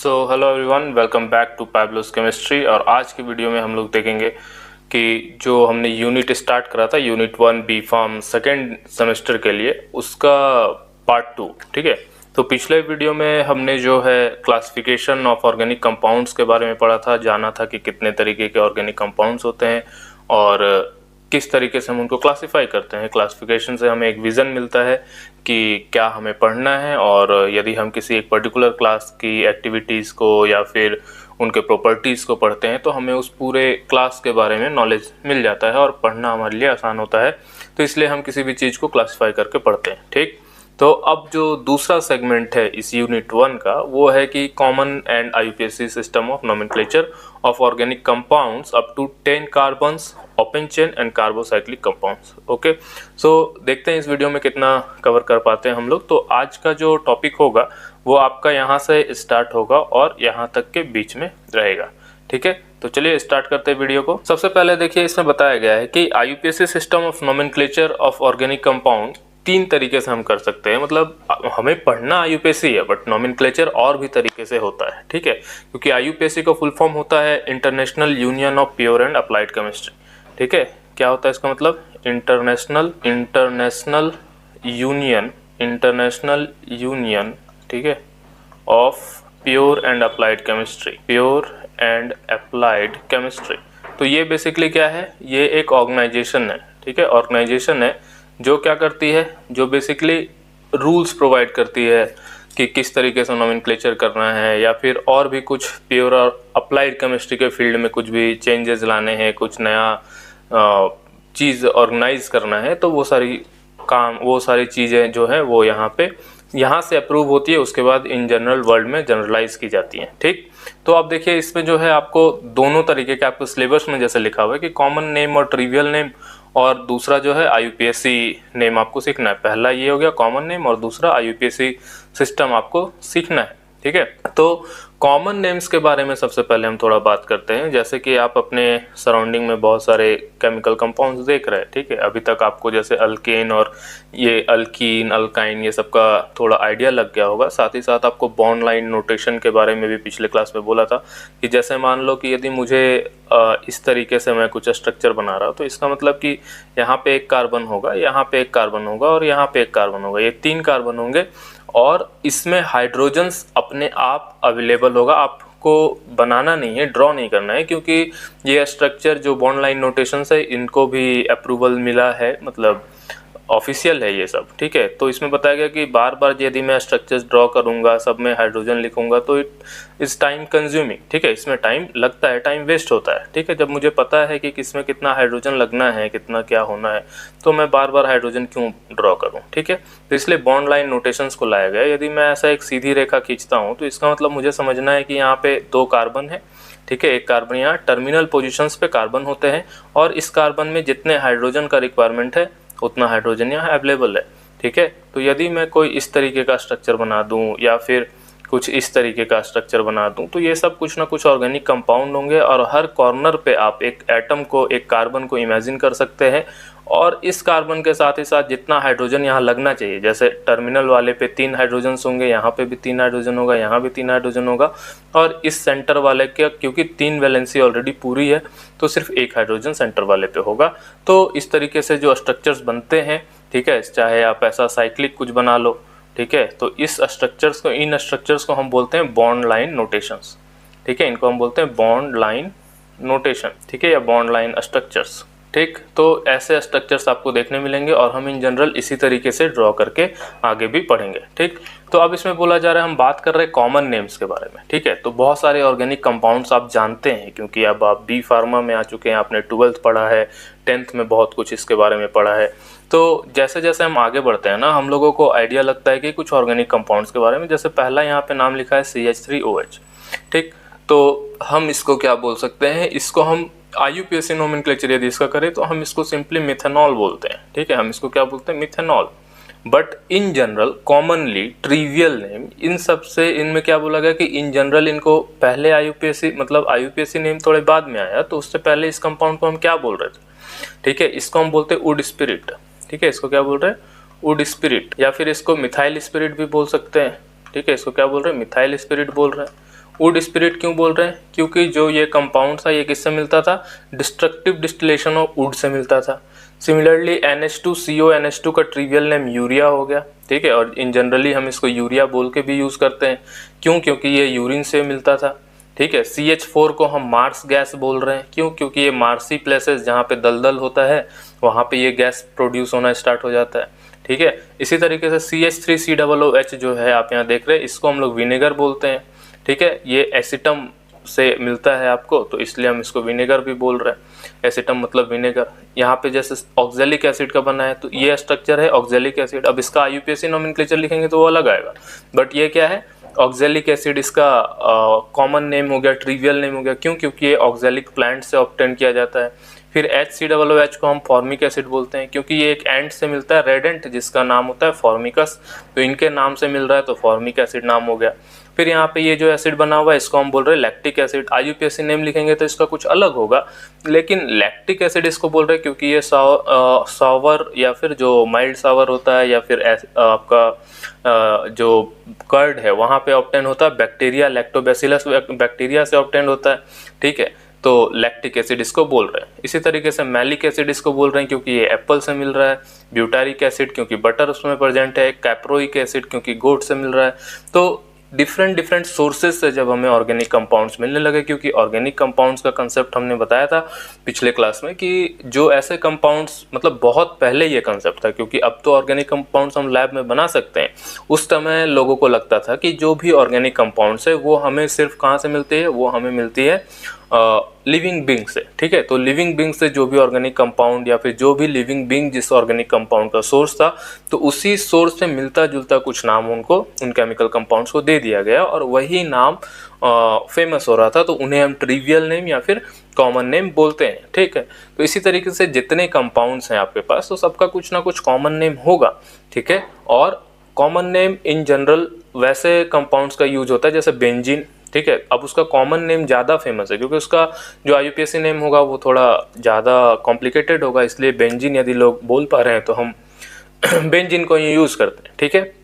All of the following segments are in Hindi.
Hello everyone, welcome back to Pablo's chemistry. और आज की वीडियो में हम लोग देखेंगे कि जो हमने यूनिट स्टार्ट करा था, unit 1 B pharm second semester के लिए, उसका पार्ट 2। ठीक है, तो पिछले वीडियो में हमने जो है क्लासिफिकेशन ऑफ ऑर्गेनिक कंपाउंड्स के बारे में पढ़ा था, जाना था कि कितने तरीके के ऑर्गेनिक कंपाउंड्स होते हैं और किस तरीके से हम उनको क्लासिफाई करते हैं। क्लासिफिकेशन से हमें एक विज़न मिलता है कि क्या हमें पढ़ना है, और यदि हम किसी एक पर्टिकुलर क्लास की एक्टिविटीज़ को या फिर उनके प्रॉपर्टीज़ को पढ़ते हैं तो हमें उस पूरे क्लास के बारे में नॉलेज मिल जाता है और पढ़ना हमारे लिए आसान होता है। तो इसलिए हम किसी भी चीज़ को क्लासिफाई करके पढ़ते हैं। ठीक, तो अब जो दूसरा सेगमेंट है इस यूनिट 1 का, वो है कि common and IUPAC system of nomenclature of organic compounds up to 10 carbons, open chain and carbocyclic compounds. Okay, so देखते हैं इस वीडियो में कितना कवर कर पाते हैं हम लोग। तो आज का जो टॉपिक होगा वो आपका यहाँ से स्टार्ट होगा और यहाँ तक के बीच में रहेगा। ठीक है, तो चलिए स्टार्ट करते हैं वीडियो को। सबसे पहले देखिए, इसमें बताया गया है कि IUPAC system of nomenclature of organic compound 3 तरीके से हम कर सकते हैं। मतलब हमें पढ़ना आईयूपीएसी है, बट नोमेनक्लेचर और भी तरीके से होता है। ठीक है, क्योंकि आईयूपीएसी का फुल फॉर्म होता है international union of pure and applied chemistry. ठीक है, क्या होता है इसका मतलब? इंटरनेशनल यूनियन, ठीक है, of pure and applied chemistry. तो ये बेसिकली क्या है? ये एक ऑर्गेनाइजेशन है। ठीक है, ऑर्गेनाइजेशन है जो क्या करती है, जो बेसिकली रूल्स प्रोवाइड करती है कि किस तरीके से नोमेनक्लेचर करना है, या फिर और भी कुछ प्योर और अप्लाइड केमिस्ट्री के फील्ड में कुछ भी चेंजेस लाने हैं, कुछ नया चीज़ ऑर्गेनाइज करना है, तो वो सारी चीज़ें जो है वो यहाँ से अप्रूव होती है, उसके बाद इन जनरल वर्ल्ड में जनरलाइज की जाती हैं। ठीक, तो अब देखिए इसमें जो है आपको दोनों तरीके के, आपको सिलेबस में जैसे लिखा हुआ है कि कॉमन नेम और ट्रिवियल नेम, और दूसरा जो है आईयूपीएसी नेम आपको सीखना है। पहला ये हो गया कॉमन नेम और दूसरा आईयूपीएसी सिस्टम आपको सीखना है। ठीक है, तो कॉमन नेम्स के बारे में सबसे पहले हम थोड़ा बात करते हैं। जैसे कि आप अपने सराउंडिंग में बहुत सारे केमिकल कंपाउंड्स देख रहे हैं। ठीक है, अभी तक आपको जैसे अल्केन और ये अल्कीन, अल्काइन, ये सब का थोड़ा आइडिया लग गया होगा। साथ ही साथ आपको बॉन्ड लाइन नोटेशन के बारे में भी पिछले क्लास में बोला था कि जैसे मान लो कि यदि मुझे इस तरीके से मैं कुछ स्ट्रक्चर बना रहा हूँ, तो इसका मतलब कि यहाँ पे एक कार्बन होगा, यहाँ पे एक कार्बन होगा और यहाँ पे एक कार्बन होगा, ये 3 कार्बन होंगे, और इसमें हाइड्रोजन्स अपने आप अवेलेबल होगा। आपको बनाना नहीं है, ड्रॉ नहीं करना है, क्योंकि ये स्ट्रक्चर जो बॉन्ड लाइन नोटेशंस है इनको भी अप्रूवल मिला है, मतलब ऑफिशियल है ये सब। ठीक है, तो इसमें बताया गया कि बार बार यदि मैं स्ट्रक्चर्स ड्रॉ करूंगा, सब में हाइड्रोजन लिखूंगा, तो इट इज़ टाइम कंज्यूमिंग। ठीक है, इसमें टाइम लगता है, टाइम वेस्ट होता है। ठीक है, जब मुझे पता है कि किसमें कितना हाइड्रोजन लगना है, कितना क्या होना है, तो मैं बार बार हाइड्रोजन क्यों ड्रॉ करूँ। ठीक है, तो इसलिए बॉन्ड लाइन नोटेशंस को लाया गया। यदि मैं ऐसा एक सीधी रेखा खींचता हूँ तो इसका मतलब मुझे समझना है कि यहाँ पे 2 कार्बन है। ठीक है, एक कार्बन यहाँ टर्मिनल पोजीशंस पे कार्बन होते हैं, और इस कार्बन में जितने हाइड्रोजन का रिक्वायरमेंट है उतना हाइड्रोजन यहाँ अवेलेबल है। ठीक है, तो यदि मैं कोई इस तरीके का स्ट्रक्चर बना दूँ या फिर कुछ इस तरीके का स्ट्रक्चर बना दूँ, तो ये सब कुछ ना कुछ ऑर्गेनिक कंपाउंड होंगे, और हर कॉर्नर पे आप एक एटम को, एक कार्बन को इमेजिन कर सकते हैं, और इस कार्बन के साथ ही साथ जितना हाइड्रोजन यहाँ लगना चाहिए, जैसे टर्मिनल वाले पे 3 हाइड्रोजन्स होंगे, यहाँ पे भी 3 हाइड्रोजन होगा, यहाँ भी 3 हाइड्रोजन होगा, और इस सेंटर वाले के क्योंकि 3 वैलेंसी ऑलरेडी पूरी है तो सिर्फ 1 हाइड्रोजन सेंटर वाले पे होगा। तो इस तरीके से जो स्ट्रक्चर्स बनते हैं, ठीक है, चाहे आप ऐसा साइक्लिक कुछ बना लो, ठीक है, तो इन स्ट्रक्चर्स को हम बोलते हैं बॉन्ड लाइन नोटेशंस। ठीक है, इनको हम बोलते हैं बॉन्ड लाइन नोटेशन। ठीक है, या बॉन्ड लाइन स्ट्रक्चर्स। ठीक, तो ऐसे स्ट्रक्चर्स आपको देखने मिलेंगे, और हम इन जनरल इसी तरीके से ड्रॉ करके आगे भी पढ़ेंगे। ठीक, तो अब इसमें बोला जा रहा है, हम बात कर रहे हैं कॉमन नेम्स के बारे में। ठीक है, तो बहुत सारे ऑर्गेनिक कंपाउंड्स आप जानते हैं, क्योंकि अब आप बी फार्मा में आ चुके हैं, आपने 12th पढ़ा है, 10th में बहुत कुछ इसके बारे में पढ़ा है। तो जैसे जैसे हम आगे बढ़ते हैं ना, हम लोगों को आइडिया लगता है कि कुछ ऑर्गेनिक कंपाउंड्स के बारे में। जैसे पहला यहाँ पे नाम लिखा है CH3OH। ठीक, तो हम इसको क्या बोल सकते हैं? इसको हम आईयूपीएसी नोमेनक्लेचर यदि इसका करें तो हम इसको सिंपली मिथेनॉल बोलते हैं। ठीक है, हम इसको क्या बोलते हैं? Methanol. But in general commonly trivial name in सब से, इनमें क्या बोला गया कि इन जनरल इनको पहले आईयूपीएसी नेम थोड़े बाद में आया, तो उससे पहले इस कंपाउंड को हम क्या बोल रहे थे? ठीक है, इसको हम बोलते हैं वुड स्पिरिट। ठीक है, इसको क्या बोल रहे हैं? वुड स्पिरिट, या फिर इसको मिथाइल स्पिरिट भी बोल सकते हैं। ठीक है, इसको क्या बोल रहे हैं? मिथाइल स्पिरिट बोल रहे हैं। वुड स्पिरिट क्यों बोल रहे हैं? क्योंकि जो ये कंपाउंड था ये किससे मिलता था? Destructive distillation of would say मिलता था। सिमिलरली NH2CO NH2 का ट्रिवियल नेम यूरिया हो गया, ठीक है, और इन जनरली हम इसको यूरिया बोल के भी यूज़ करते हैं। क्यों? क्योंकि ये यूरिन से मिलता था, ठीक है। CH4 को हम मार्स गैस बोल रहे हैं, क्यों? क्योंकि ये मार्सी प्लेसेस जहाँ पे दलदल होता है वहाँ पे ये गैस प्रोड्यूस होना स्टार्ट हो जाता है, ठीक है। इसी तरीके से CH3COOH जो है आप यहाँ देख रहे हैं, इसको हम लोग विनेगर बोलते हैं, ठीक है। ये एसिटम से मिलता है आपको, तो इसलिए हम इसको विनेगर भी बोल रहे हैं। एसिटम मतलब विनेगर। यहाँ पे जैसे ऑक्जेलिक एसिड का बना है, तो ये स्ट्रक्चर है ऑक्जेलिक एसिड। अब इसका IUPAC नोमेनक्लेचर लिखेंगे तो वो अलग आएगा, बट ये क्या है? ऑक्जेलिक एसिड इसका कॉमन नेम हो गया, ट्रिवियल नेम हो गया। क्यों? क्योंकि ये ऑक्जेलिक प्लांट से ऑब्टेन किया जाता है। फिर HCOOH को हम फॉर्मिक एसिड बोलते हैं, क्योंकि ये एक एंट से मिलता है, रेड एंट, जिसका नाम होता है फॉर्मिकस, तो इनके नाम से मिल रहा है, तो फॉर्मिक एसिड नाम हो गया। फिर यहाँ पे ये जो एसिड बना हुआ है इसको हम बोल रहे हैं लैक्टिक एसिड। IUPAC नेम लिखेंगे तो इसका कुछ अलग होगा, लेकिन लैक्टिक एसिड इसको बोल रहे हैं क्योंकि ये सावर या फिर जो माइल्ड सावर होता है, या फिर आपका जो कर्ड है वहाँ पे ऑब्टेन होता है बैक्टीरिया, लैक्टोबैसिलस बैक्टीरिया से ऑब्टेन होता है, ठीक है। तो लैक्टिक एसिड इसको बोल रहे हैं। इसी तरीके से मैलिक एसिड इसको बोल रहे हैं क्योंकि ये एप्पल से मिल रहा है। ब्यूटारिक एसिड क्योंकि बटर उसमें प्रेजेंट है। कैप्रोइक एसिड क्योंकि गोट से मिल रहा है। तो डिफरेंट सोर्सेज से जब हमें ऑर्गेनिक कंपाउंड्स मिलने लगे, क्योंकि ऑर्गेनिक कंपाउंड्स का कंसेप्ट हमने बताया था पिछले क्लास में कि जो ऐसे कंपाउंड्स, मतलब बहुत पहले ये कंसेप्ट था, क्योंकि अब तो ऑर्गेनिक कंपाउंड्स हम लैब में बना सकते हैं। उस समय लोगों को लगता था कि जो भी ऑर्गेनिक कंपाउंड्स है वो हमें सिर्फ कहाँ से मिलती है? वो हमें मिलती है लिविंग बींग से, ठीक है। तो लिविंग बींग से जो भी ऑर्गेनिक कंपाउंड, या फिर जो भी लिविंग बींग जिस ऑर्गेनिक कंपाउंड का सोर्स था, तो उसी सोर्स से मिलता जुलता कुछ नाम उनको, उन केमिकल कंपाउंड्स को दे दिया गया, और वही नाम फेमस हो रहा था, तो उन्हें हम ट्रिवियल नेम या फिर कॉमन नेम बोलते हैं, ठीक है। तो इसी तरीके से जितने कंपाउंड्स हैं आपके पास, तो सबका कुछ ना कुछ कॉमन नेम होगा, ठीक है। और कॉमन नेम इन जनरल वैसे कंपाउंड्स का यूज होता है जैसे बेंजीन, ठीक है। अब उसका कॉमन नेम ज़्यादा फेमस है क्योंकि उसका जो IUPAC नेम होगा वो थोड़ा ज़्यादा कॉम्प्लिकेटेड होगा, इसलिए बेंजीन यदि लोग बोल पा रहे हैं तो हम बेंजीन को ही यूज़ करते हैं, ठीक है।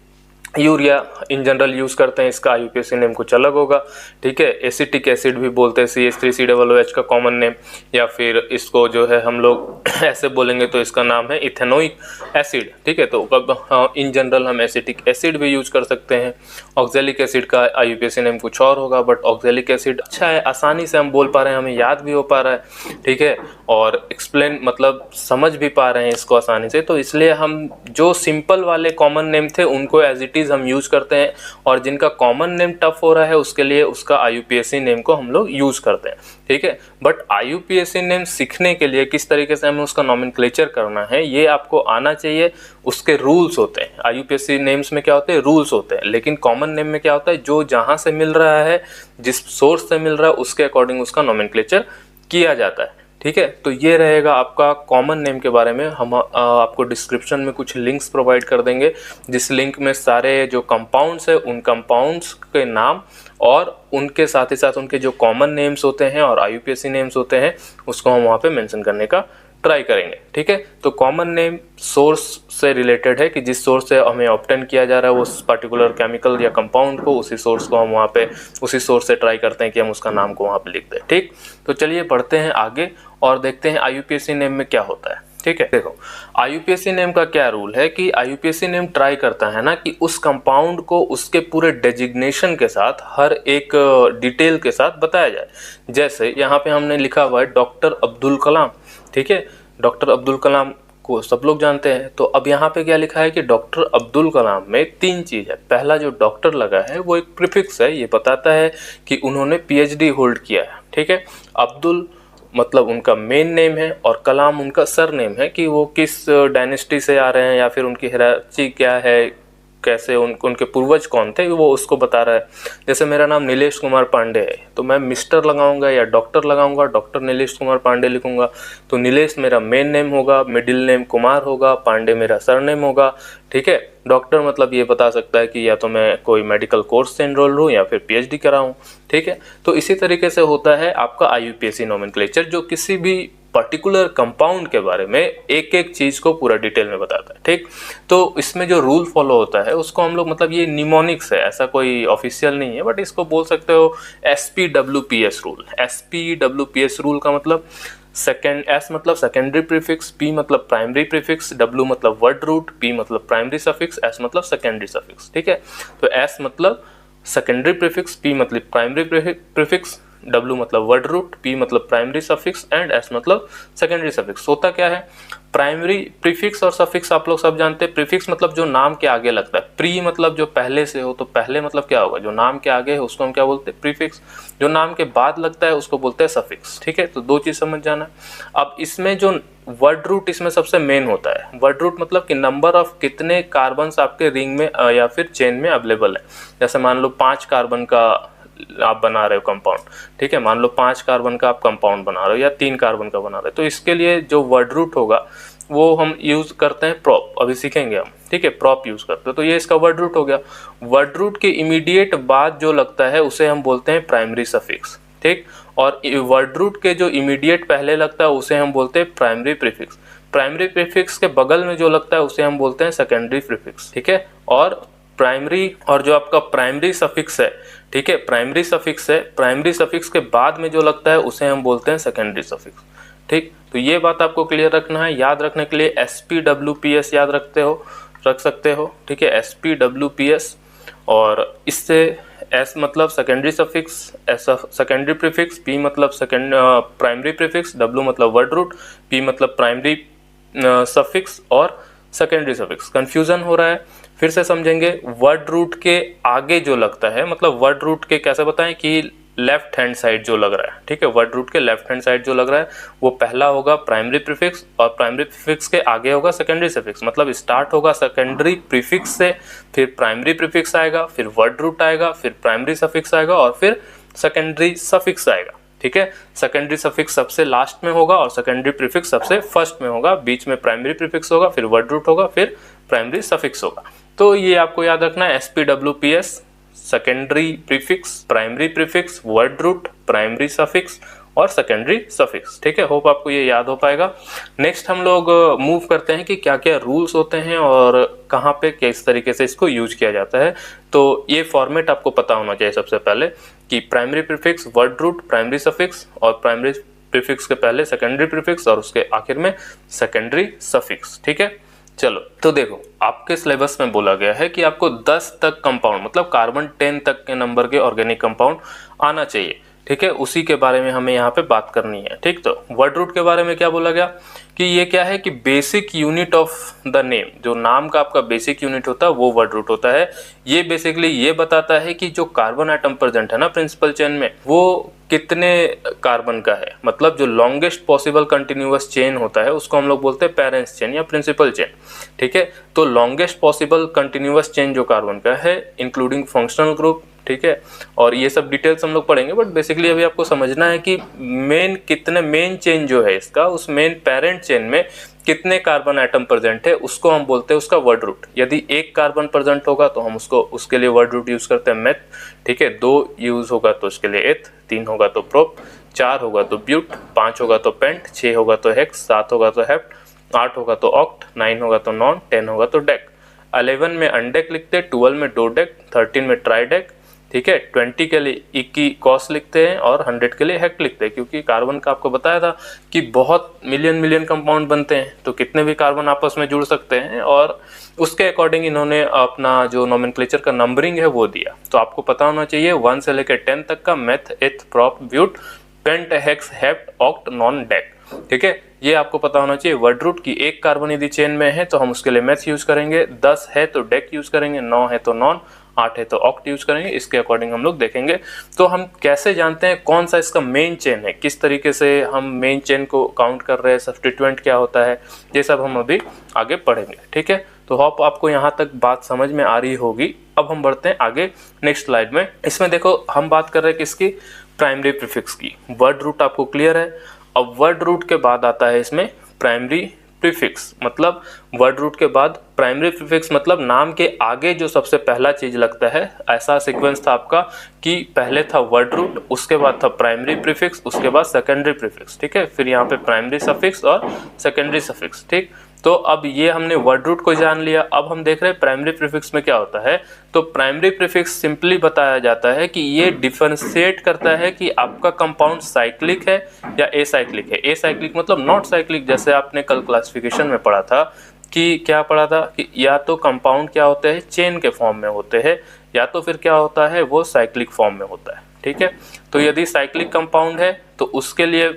यूरिया इन जनरल यूज़ करते हैं, इसका IUPAC नेम कुछ अलग होगा, ठीक है। एसिटिक एसिड भी बोलते हैं, CH3COOH का कॉमन नेम, या फिर इसको जो है हम लोग ऐसे बोलेंगे तो इसका नाम है इथेनोइक एसिड, ठीक है। तो इन जनरल हम एसिटिक एसिड भी यूज कर सकते हैं। ऑक्जेलिक एसिड का IUPAC नेम कुछ और होगा, बट ऑक्जेलिक एसिड अच्छा है, आसानी से हम बोल पा रहे हैं, हमें याद भी हो पा रहा है, ठीक है, और एक्सप्लेन मतलब समझ भी पा रहे हैं इसको आसानी से, तो इसलिए हम जो सिंपल वाले कॉमन नेम थे उनको एज इट इज हम यूज करते हैं, और जिनका कॉमन नेम टफ हो रहा है उसके लिए उसका IUPAC नेम को हम लोग यूज करते हैं, ठीक है। बट IUPAC नेम सीखने के लिए किस तरीके से हमें उसका नोमेनक्लेचर करना है ये आपको आना चाहिए। उसके रूल्स होते हैं, IUPAC नेम्स में क्या होते हैं? रूल्स होते हैं। लेकिन कॉमन नेम में क्या होता है? जो जहां से मिल रहा है, जिस सोर्स से मिल रहा है, उसके अकॉर्डिंग उसका नोमेनक्लेचर किया जाता है, ठीक है। तो ये रहेगा आपका कॉमन नेम के बारे में। हम आपको डिस्क्रिप्शन में कुछ लिंक्स प्रोवाइड कर देंगे, जिस लिंक में सारे जो कंपाउंड्स है उन कंपाउंड्स के नाम और उनके साथ ही साथ उनके जो कॉमन नेम्स होते हैं और IUPAC नेम्स होते हैं उसको हम वहाँ पे मेंशन करने का ट्राई करेंगे, ठीक है। तो कॉमन नेम सोर्स से रिलेटेड है कि जिस सोर्स से हमें ऑब्टेन किया जा रहा है उस पर्टिकुलर केमिकल या कंपाउंड को, उसी सोर्स को हम वहाँ पे उसी सोर्स से ट्राई करते हैं कि हम उसका नाम को वहाँ पे लिख दें, ठीक। तो चलिए पढ़ते हैं आगे और देखते हैं IUPAC नेम में क्या होता है, ठीक है। देखो IUPAC नेम का क्या रूल है कि IUPAC नेम ट्राई करता है ना कि उस कंपाउंड को उसके पूरे डेजिग्नेशन के साथ, हर एक डिटेल के साथ बताया जाए। जैसे यहाँ पे हमने लिखा हुआ है डॉक्टर अब्दुल कलाम, ठीक है। डॉक्टर अब्दुल कलाम को सब लोग जानते हैं। तो अब यहाँ पे क्या लिखा है कि डॉक्टर अब्दुल कलाम में 3 चीज़ है। पहला जो डॉक्टर लगा है वो एक प्रीफिक्स है, ये बताता है कि उन्होंने PhD होल्ड किया है, ठीक है। अब्दुल मतलब उनका मेन नेम है और कलाम उनका सर नेम है कि वो किस डायनेस्टी से आ रहे हैं या फिर उनकी हिरार्ची क्या है, कैसे उनके पूर्वज कौन थे, वो उसको बता रहा है। जैसे मेरा नाम नीलेश कुमार पांडे है तो मैं मिस्टर लगाऊंगा या डॉक्टर लगाऊंगा, डॉक्टर नीलेश कुमार पांडे लिखूंगा। तो नीलेश मेरा मेन नेम होगा, मिडिल नेम कुमार होगा, पांडे मेरा सर नेम होगा, ठीक है। डॉक्टर मतलब ये बता सकता है कि या तो मैं कोई मेडिकल कोर्स से एनरोल हूँ या फिर PhD करा हूँ, ठीक है। तो इसी तरीके से होता है आपका IUPAC नोमेनक्लेचर, जो किसी भी पर्टिकुलर कंपाउंड के बारे में एक एक चीज को पूरा डिटेल में बताता है, ठीक। तो इसमें जो रूल फॉलो होता है उसको हम लोग, मतलब ये निमोनिक्स है, ऐसा कोई ऑफिशियल नहीं है, बट इसको बोल सकते हो SPWPS रूल। SPWPS रूल का मतलब S मतलब सेकेंडरी प्रीफिक्स, P मतलब प्राइमरी प्रीफिक्स, W मतलब वर्ड रूट, P मतलब प्राइमरी सफिक्स, S मतलब सेकेंडरी सफिक्स, ठीक है। तो S मतलब सेकेंडरी प्रीफिक्स, P मतलब प्राइमरी प्रीफिक्स, W मतलब वर्ड रूट, P मतलब प्राइमरी सफिक्स एंड S मतलब सेकेंडरी सफिक्स। होता क्या है, प्राइमरी प्रीफिक्स और सफिक्स आप लोग सब जानते हैं। प्रीफिक्स मतलब जो नाम के आगे लगता है, प्री मतलब जो पहले से हो, तो पहले मतलब क्या होगा, जो नाम के आगे है उसको हम क्या बोलते हैं, प्रीफिक्स। जो नाम के बाद लगता है उसको बोलते हैं सफिक्स, ठीक है। तो दो चीज समझ जाना। अब इसमें जो वर्ड रूट इसमें सबसे मेन होता है। वर्ड रूट मतलब कि नंबर ऑफ कितने कार्बन्स आपके रिंग में या फिर चेन में अवेलेबल है। जैसे मान लो 5 कार्बन का आप बना रहे हो कंपाउंड, ठीक है। मान लो 5 कार्बन का आप कंपाउंड बना रहे हो या 3 कार्बन का बना रहे हो, तो इसके लिए जो वर्ड रूट होगा वो हम यूज करते हैं प्रॉप, अभी सीखेंगे हम, ठीक है। प्रॉप यूज करते हैं, तो ये इसका वर्ड रूट हो गया। वर्ड रूट के इमीडिएट बाद जो लगता है उसे हम बोलते हैं प्राइमरी सफिक्स, ठीक। और वर्ड रूट के जो इमीडिएट पहले लगता है उसे हम बोलते हैं प्राइमरी प्रीफिक्स। प्राइमरी प्रीफिक्स के बगल में जो लगता है उसे हम बोलते हैं सेकेंडरी प्रीफिक्स, ठीक है। और प्राइमरी और जो आपका प्राइमरी सफिक्स है, ठीक है, प्राइमरी सफिक्स है, प्राइमरी सफिक्स के बाद में जो लगता है उसे हम बोलते हैं सेकेंडरी सफिक्स, ठीक। तो ये बात आपको क्लियर रखना है। याद रखने के लिए SPWPS याद रख सकते हो, ठीक है, SPWPS। और इससे S मतलब secondary suffix, S secondary prefix, P मतलब प्राइमरी प्रीफिक्स, W मतलब वर्ड रूट, P मतलब प्राइमरी सफिक्स और सेकेंडरी सफिक्स। कंफ्यूजन हो रहा है, फिर से समझेंगे। वर्ड रूट के आगे जो लगता है, मतलब वर्ड रूट के कैसे बताएं कि लेफ्ट हैंड साइड जो लग रहा है, ठीक है, वर्ड रूट के लेफ्ट हैंड साइड जो लग रहा है वो पहला होगा प्राइमरी प्रीफिक्स और प्राइमरी प्रीफिक्स के आगे होगा सेकेंडरी सफिक्स। मतलब स्टार्ट होगा सेकेंडरी प्रीफिक्स से, फिर प्राइमरी प्रीफिक्स आएगा, फिर वर्ड रूट आएगा, फिर प्राइमरी सफिक्स आएगा और फिर सेकेंडरी सफिक्स आएगा, ठीक है। सेकेंडरी सफिक्स सबसे लास्ट में होगा और सेकेंडरी प्रीफिक्स सबसे फर्स्ट में होगा। बीच में प्राइमरी प्रीफिक्स होगा, फिर वर्ड रूट होगा, फिर प्राइमरी सफिक्स होगा। तो ये आपको याद रखना है, SPWPS, secondary prefix, primary prefix, word root, primary suffix और सेकेंडरी सफिक्स, ठीक है। होप आपको ये याद हो पाएगा। नेक्स्ट हम लोग मूव करते हैं कि क्या क्या रूल्स होते हैं और कहाँ पे किस तरीके से इसको यूज किया जाता है। तो ये फॉर्मेट आपको पता होना चाहिए सबसे पहले कि primary prefix, word root, primary suffix और प्राइमरी प्रीफिक्स के पहले सेकेंडरी प्रीफिक्स और उसके आखिर में सेकेंडरी सफिक्स, ठीक है। चलो, तो देखो आपके सिलेबस में बोला गया है कि आपको 10 तक कंपाउंड, मतलब कार्बन 10 तक के नंबर के ऑर्गेनिक कंपाउंड आना चाहिए, ठीक है। उसी के बारे में हमें यहाँ पे बात करनी है, ठीक। तो वर्ड रूट के बारे में क्या बोला गया कि ये क्या है कि basic unit of the name, जो नाम का आपका बेसिक यूनिट होता है वो वर्ड रूट होता है। ये बेसिकली ये बताता है कि जो कार्बन एटम प्रेजेंट है ना प्रिंसिपल चेन में, वो कितने कार्बन का है। मतलब जो लॉन्गेस्ट पॉसिबल कंटिन्यूअस चेन होता है उसको हम लोग बोलते हैं पेरेंट्स चेन या प्रिंसिपल चेन, ठीक है। तो लॉन्गेस्ट पॉसिबल कंटिन्यूअस चेन जो कार्बन का है, इंक्लूडिंग फंक्शनल ग्रुप, ठीक है। और ये सब डिटेल्स हम लोग पढ़ेंगे, बट बेसिकली अभी आपको समझना है कि मेन चेन जो है इसका, उस मेन पेरेंट चेन में कितने कार्बन एटम प्रेजेंट है उसको हम बोलते हैं उसका वर्ड रूट। यदि 1 कार्बन प्रेजेंट होगा तो हम उसके लिए वर्ड रूट यूज करते हैं मेथ, ठीक है। 2 यूज होगा तो उसके लिए एथ, 3 होगा तो प्रोप, 4 होगा तो ब्यूट, 5 होगा तो पेंट, 6 होगा तो हेक्स, 7 होगा तो हेप्ट, 8 होगा तो ऑक्ट, 9 होगा तो नॉन, 10 होगा तो डेक। 11 में अनडेक लिखते हैं, 12 में डोडेक, 13 में ट्राइडेक, ठीक है। 20 के लिए इक्की कॉस लिखते हैं और 100 के लिए हेक्ट लिखते हैं, क्योंकि कार्बन का आपको बताया था कि बहुत मिलियन कंपाउंड बनते हैं, तो कितने भी कार्बन आपस में जुड़ सकते हैं और उसके अकॉर्डिंग इन्होंने अपना जो नोमेनक्लेचर का नंबरिंग है वो दिया। तो आपको पता होना चाहिए 1 से लेकर 10 तक का meth, eth, prop, but, pent, hex, hept, oct, non, dec, ठीक है। ये आपको पता होना चाहिए। वर्ड रूट की 1 कार्बन यदि चेन में है तो हम उसके लिए मेथ यूज करेंगे, 10 है तो डेक यूज करेंगे, 9 है तो नॉन, 8 है तो ऑक्ट यूज करेंगे। इसके अकॉर्डिंग हम लोग देखेंगे। तो हम कैसे जानते हैं कौन सा इसका मेन चेन है, किस तरीके से हम मेन चेन को काउंट कर रहे हैं, सब्स्टिट्यूएंट क्या होता है, ये सब हम अभी आगे पढ़ेंगे, ठीक है। तो होप आपको यहाँ तक बात समझ में आ रही होगी। अब हम बढ़ते हैं आगे नेक्स्ट स्लाइड में। इसमें देखो हम बात कर रहे हैं किसकी, प्राइमरी प्रीफिक्स की। वर्ड रूट आपको क्लियर है। अब वर्ड रूट के बाद आता है इसमें प्राइमरी प्रीफिक्स मतलब वर्ड रूट के बाद प्राइमरी प्रीफिक्स मतलब नाम के आगे जो सबसे पहला चीज लगता है, ऐसा सीक्वेंस था आपका कि पहले था वर्ड रूट, उसके बाद था प्राइमरी प्रीफिक्स, उसके बाद सेकेंडरी प्रीफिक्स, ठीक है। फिर यहाँ पे प्राइमरी सफिक्स और सेकेंडरी सफिक्स, ठीक। तो अब ये हमने वर्ड रूट को जान लिया। अब हम देख रहे हैं प्राइमरी प्रीफिक्स में क्या होता है। तो प्राइमरी प्रीफिक्स सिंपली बताया जाता है कि ये डिफरेंशिएट करता है कि आपका कंपाउंड साइक्लिक है या एसाइक्लिक है। एसाइक्लिक मतलब नॉट साइक्लिक, जैसे आपने कल क्लासिफिकेशन में पढ़ा था कि क्या पढ़ा था कि या तो कंपाउंड क्या होते हैं, चेन के फॉर्म में होते हैं, या तो फिर क्या होता है वो साइक्लिक फॉर्म में होता है, ठीक है। तो यदि साइक्लिक कंपाउंड है तो उसके लिए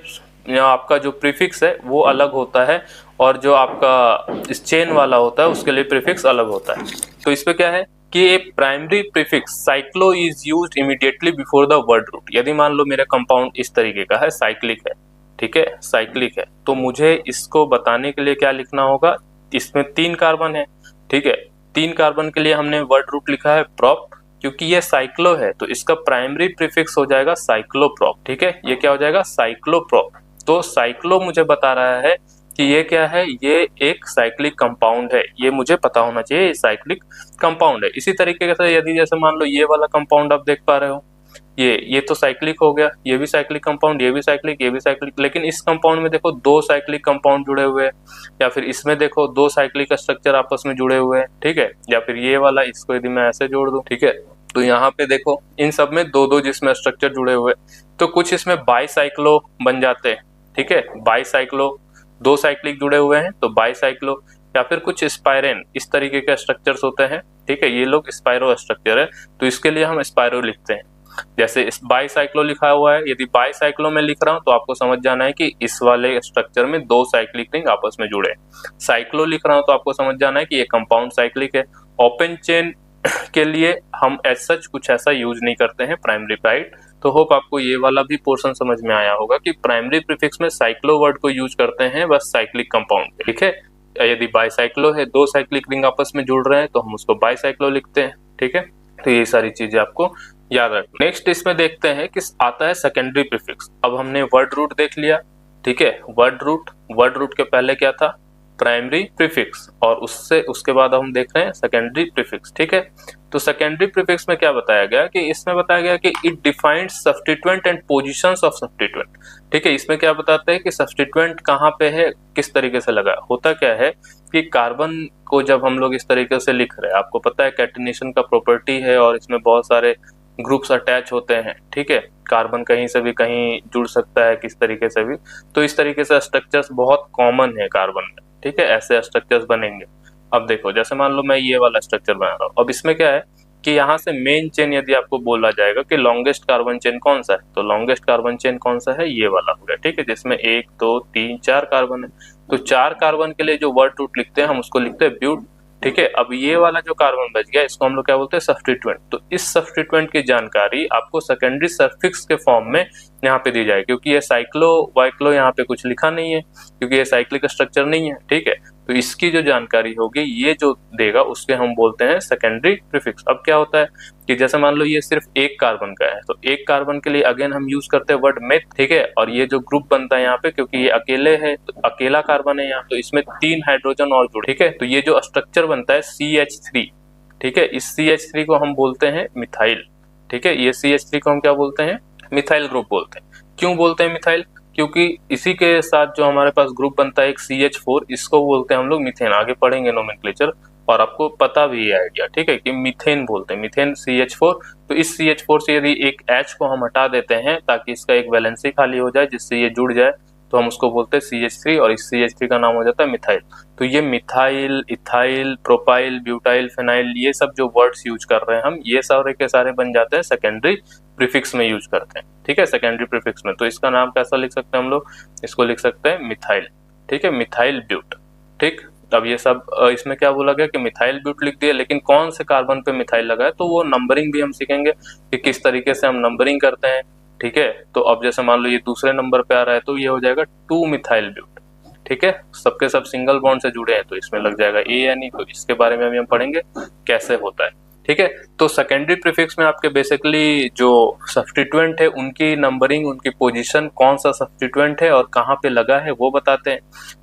आपका जो प्रीफिक्स है वो अलग होता है, और जो आपका इस चेन वाला होता है उसके लिए प्रीफिक्स अलग होता है। तो इस पे क्या है कि a primary prefix cyclo is used immediately before the word root. यदि मान लो मेरा कंपाउंड इस तरीके का है, साइक्लिक है, ठीक है, साइक्लिक है, तो मुझे इसको बताने के लिए क्या लिखना होगा, इसमें 3 कार्बन है, ठीक है। 3 कार्बन के लिए हमने वर्ड रूट लिखा है प्रोप, क्योंकि ये साइक्लो है तो इसका प्राइमरी प्रीफिक्स हो जाएगा साइक्लोप्रोप, ठीक है। ये क्या हो जाएगा, साइक्लोप्रोप। तो साइक्लो मुझे बता रहा है कि ये क्या है, ये एक साइक्लिक कंपाउंड है, ये मुझे पता होना चाहिए, साइक्लिक कंपाउंड है। इसी तरीके से यदि जैसे मान लो ये वाला कंपाउंड आप देख पा रहे हो, ये तो साइक्लिक हो गया, ये भी साइक्लिक कंपाउंड, ये भी साइक्लिक, ये भी साइक्लिक, लेकिन इस कंपाउंड में देखो 2 साइक्लिक कंपाउंड जुड़े हुए हैं, या फिर इसमें देखो 2 साइक्लिक स्ट्रक्चर आपस में जुड़े हुए हैं, ठीक है। या फिर ये वाला, इसको यदि मैं ऐसे जोड़ दूं, ठीक है, तो यहाँ पे देखो इन सब में 2-2 जिसमें स्ट्रक्चर जुड़े हुए, तो कुछ इसमें बाईसाइक्लो बन जाते हैं, ठीक है। बाईसाइक्लो 2 साइक्लिक जुड़े हुए हैं तो बाईसाइक्लो, या फिर कुछ स्पाइरेन इस तरीके के स्ट्रक्चर्स होते हैं, ठीक है। ये लोग स्पाइरो स्ट्रक्चर है तो इसके लिए हम स्पाइरो लिखते हैं। जैसे इस बाईसाइक्लो लिखा हुआ है, यदि बाईसाइक्लो में लिख रहा हूं तो आपको समझ जाना है कि इस वाले स्ट्रक्चर में 2 साइक्लिक रिंग आपस में जुड़े। साइक्लो लिख रहा हूं तो आपको समझ जाना है कि ये कंपाउंड साइक्लिक है। ओपन चेन के लिए हम एज सच कुछ ऐसा यूज नहीं करते हैं प्राइमरी प्राइड। तो होप आपको ये वाला भी पोर्शन समझ में आया होगा कि प्राइमरी प्रीफिक्स में साइक्लो वर्ड को यूज करते हैं बस साइक्लिक कंपाउंड, ठीक है। यदि बाईसाइक्लो है, 2 साइक्लिक रिंग आपस में जुड़ रहे हैं तो हम उसको बाईसाइक्लो लिखते हैं, ठीक है। तो ये सारी चीजें आपको याद रखना। नेक्स्ट इसमें देखते हैं कि आता है सेकेंडरी प्रीफिक्स। अब हमने वर्ड रूट देख लिया, ठीक है। वर्ड रूट के पहले क्या था, प्राइमरी प्रीफिक्स, और उसके बाद हम देख रहे हैं सेकेंडरी प्रीफिक्स, ठीक है। तो सेकेंडरी प्रीफिक्स में क्या बताया गया कि इसमें बताया गया कि it defines substituent and positions of substituent, ठीक है। इसमें क्या बताते हैं कि सब्स्टिट्यूएंट कहाँ पे है, किस तरीके से लगा। होता क्या है कि कार्बन को जब हम लोग इस तरीके से लिख रहे हैं, आपको पता है कैटिनेशन का प्रॉपर्टी है और इसमें बहुत सारे ग्रुप्स अटैच होते हैं, ठीक है। कार्बन कहीं से भी कहीं जुड़ सकता है, किस तरीके से भी। तो इस तरीके से स्ट्रक्चर्स बहुत कॉमन है कार्बन में, ठीक है। ऐसे स्ट्रक्चर्स बनेंगे। अब देखो जैसे मान लो मैं ये वाला स्ट्रक्चर बना रहा हूँ, अब इसमें क्या है कि यहाँ से मेन चेन यदि आपको बोला जाएगा कि लॉन्गेस्ट कार्बन चेन कौन सा है, तो लॉन्गेस्ट कार्बन चेन कौन सा है, ये वाला हो गया, ठीक है, जिसमें 1 2 3 4 कार्बन है। तो 4 कार्बन के लिए जो वर्ड रूट लिखते हैं हम उसको लिखते हैं ब्यूट, ठीक है। अब ये वाला जो कार्बन बच गया इसको हम लोग क्या बोलते हैं, सब्स्टिट्यूएंट। तो इस सब्स्टिट्यूएंट की जानकारी आपको सेकेंडरी सफिक्स के फॉर्म में यहाँ पे दी जाएगी, क्योंकि ये साइक्लो वाइक्लो यहाँ पे कुछ लिखा नहीं है, क्योंकि ये साइक्लिक स्ट्रक्चर नहीं है, ठीक है। तो इसकी जो जानकारी होगी ये जो देगा उसके हम बोलते हैं सेकेंडरी प्रीफिक्स। अब क्या होता है कि जैसे मान लो ये सिर्फ 1 कार्बन का है, तो 1 कार्बन के लिए अगेन हम यूज करते हैं वर्ड मेथ, ठीक है। और ये जो ग्रुप बनता है यहाँ पे, क्योंकि ये अकेले है तो अकेला कार्बन है यहाँ, तो इसमें 3 हाइड्रोजन और जुड़े, ठीक है। तो ये जो स्ट्रक्चर बनता है CH3, ठीक है, इस CH3 को हम बोलते हैं मिथाइल, ठीक है। ये CH3 को हम क्या बोलते हैं, मिथाइल ग्रुप बोलते हैं। क्यों बोलते हैं मिथाइल, क्योंकि इसी के साथ जो हमारे पास ग्रुप बनता है एक CH4, इसको बोलते हैं हम लोग मीथेन। आगे पढ़ेंगे नोमेनक्लेचर और आपको पता भी है आइडिया, ठीक है, कि मीथेन बोलते हैं, मीथेन CH4। तो इस CH4 से यदि एक H को हम हटा देते हैं ताकि इसका एक वैलेंसी खाली हो जाए जिससे ये जुड़ जाए, तो हम उसको बोलते हैं CH3, और इस CH3 का नाम हो जाता है मिथाइल। तो ये methyl, ethyl, propyl, butyl, phenyl, ये सब जो वर्ड्स यूज कर रहे हैं हम, ये सारे के सारे बन जाते हैं सेकेंडरी प्रीफिक्स में यूज करते हैं, ठीक है, सेकेंडरी प्रीफिक्स में। तो इसका नाम कैसा लिख सकते हैं हम लोग, इसको लिख सकते हैं मिथाइल, ठीक है, मिथाइल ब्यूट, ठीक। अब ये सब इसमें क्या बोला गया कि मिथाइल ब्यूट लिख दिया, लेकिन कौन से कार्बन पे मिथाइल लगा है, तो वो नंबरिंग भी हम सीखेंगे कि किस तरीके से हम नंबरिंग करते हैं, ठीक है। तो अब जैसे मान लो ये दूसरे नंबर पे आ रहा है तो ये हो जाएगा 2 मिथाइल ब्यूट, ठीक है। सबके सब सिंगल बॉन्ड से जुड़े हैं तो इसमें लग जाएगा ANE। तो इसके बारे में अभी हम पढ़ेंगे कैसे होता है, ठीक है। तो सेकेंडरी प्रीफिक्स में आपके बेसिकली जो सब्स्टिट्यूएंट है उनकी नंबरिंग, उनकी पोजीशन, कौन सा सब्स्टिट्यूएंट है और कहाँ पे लगा है वो बताते हैं,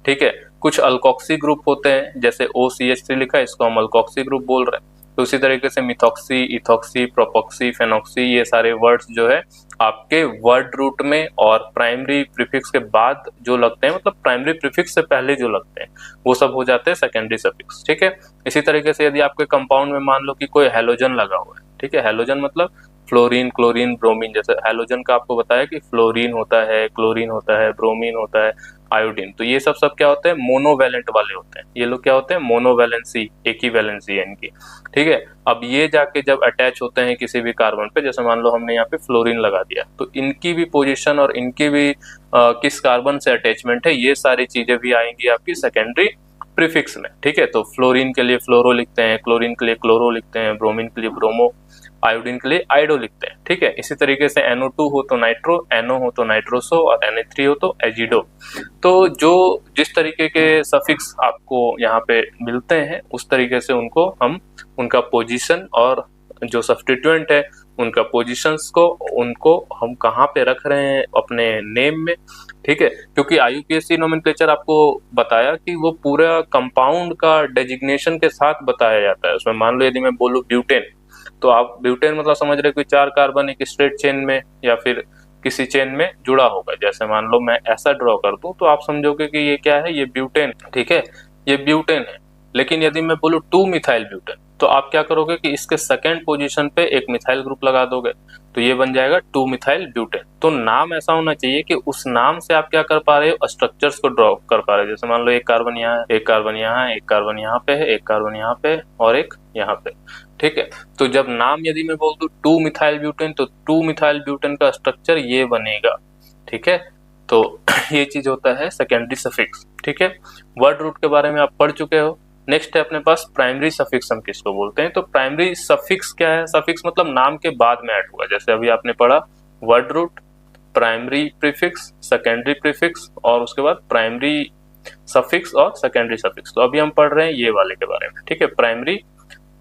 ठीक है। कुछ अल्कोक्सी ग्रुप होते हैं, जैसे OCH3 लिखा है, इसको हम अल्कोक्सी ग्रुप बोल रहे हैं। तो उसी तरीके से मिथॉक्सी, इथॉक्सी, प्रोपॉक्सी, फेनॉक्सी, ये सारे वर्ड्स जो है आपके वर्ड रूट में और प्राइमरी प्रीफिक्स के बाद जो लगते हैं, मतलब प्राइमरी प्रीफिक्स से पहले जो लगते हैं, वो सब हो जाते हैं सेकेंडरी सफिक्स। ठीक है, इसी तरीके से यदि आपके कंपाउंड में मान लो कि कोई हैलोजन लगा हुआ है, ठीक है, हैलोजन मतलब फ्लोरीन, क्लोरीन, ब्रोमीन, जैसे हैलोजन का आपको बताया कि फ्लोरीन होता है, क्लोरीन होता है, ब्रोमीन होता है, आयोडीन, तो ये सब क्या होते हैं, मोनोवैलेंट वाले होते हैं। ये लोग क्या होते हैं, मोनोवैलेंसी, एक ही वैलेंसी है इनकी। ठीक है, अब ये जाके जब अटैच होते हैं किसी भी कार्बन पे, जैसे मान लो हमने यहाँ पे फ्लोरीन लगा दिया, तो इनकी भी पोजीशन और इनकी भी किस कार्बन से अटैचमेंट है, ये सारी चीजें भी आएंगी आपकी सेकेंडरी प्रीफिक्स में। ठीक है, तो फ्लोरीन के लिए फ्लोरो लिखते हैं, क्लोरीन के लिए क्लोरो लिखते हैं, ब्रोमीन के लिए ब्रोमो, आयोडीन के लिए आयोडो लिखते हैं। ठीक है, इसी तरीके से NO2 हो तो नाइट्रो, NO हो तो नाइट्रोसो और Na3 हो तो एजिडो। तो जो जिस तरीके के सफिक्स आपको यहाँ पे मिलते हैं, उस तरीके से उनको हम उनका पोजीशन और जो सब्स्टिट्यूएंट है उनका पोजीशंस को, उनको हम कहाँ पे रख रहे हैं अपने नेम में। ठीक है, क्योंकि IUPAC नोमेनक्लेचर आपको बताया कि वो पूरा कंपाउंड का डेजिग्नेशन के साथ बताया जाता है। उसमें मान लो यदि मैं बोलूँ ब्यूटेन, तो आप ब्यूटेन मतलब समझ रहे हो कि 4 कार्बन एक स्ट्रेट चेन में या फिर किसी चेन में जुड़ा होगा। जैसे मान लो मैं ऐसा ड्रॉ कर दूं तो आप समझोगे कि ये क्या है, ये ब्यूटेन। ठीक है, ये ब्यूटेन है। लेकिन यदि मैं बोलूं 2 मिथाइल ब्यूटेन, तो आप क्या करोगे कि इसके सेकंड पोजीशन पे एक मिथाइल ग्रुप लगा दोगे, तो ये बन जाएगा 2 मिथाइल ब्यूटेन। तो नाम ऐसा होना चाहिए कि उस नाम से आप क्या कर पा रहे हो, स्ट्रक्चर्स को ड्रॉ कर पा रहे हो। जैसे मान लो एक कार्बन यहाँ है, एक कार्बन यहाँ है, एक कार्बन यहाँ पे है, एक कार्बन यहाँ पे और एक यहाँ पे। ठीक है, तो जब नाम यदि मैं बोल दूं 2 मिथाइल ब्यूटेन, तो 2 मिथाइल ब्यूटेन का स्ट्रक्चर ये बनेगा। ठीक है, तो ये चीज होता है सेकेंडरी सफिक्स। ठीक है, वर्ड रूट के बारे में आप पढ़ चुके हो। नेक्स्ट है अपने पास प्राइमरी सफिक्स, हम किसको बोलते हैं। तो प्राइमरी सफिक्स क्या है, सफिक्स मतलब नाम के बाद में ऐड हुआ। जैसे अभी आपने पढ़ा word root, primary prefix, secondary prefix और उसके बाद प्राइमरी सफिक्स और सेकेंडरी सफिक्स। तो अभी हम पढ़ रहे हैं ये वाले के बारे में। ठीक है, प्राइमरी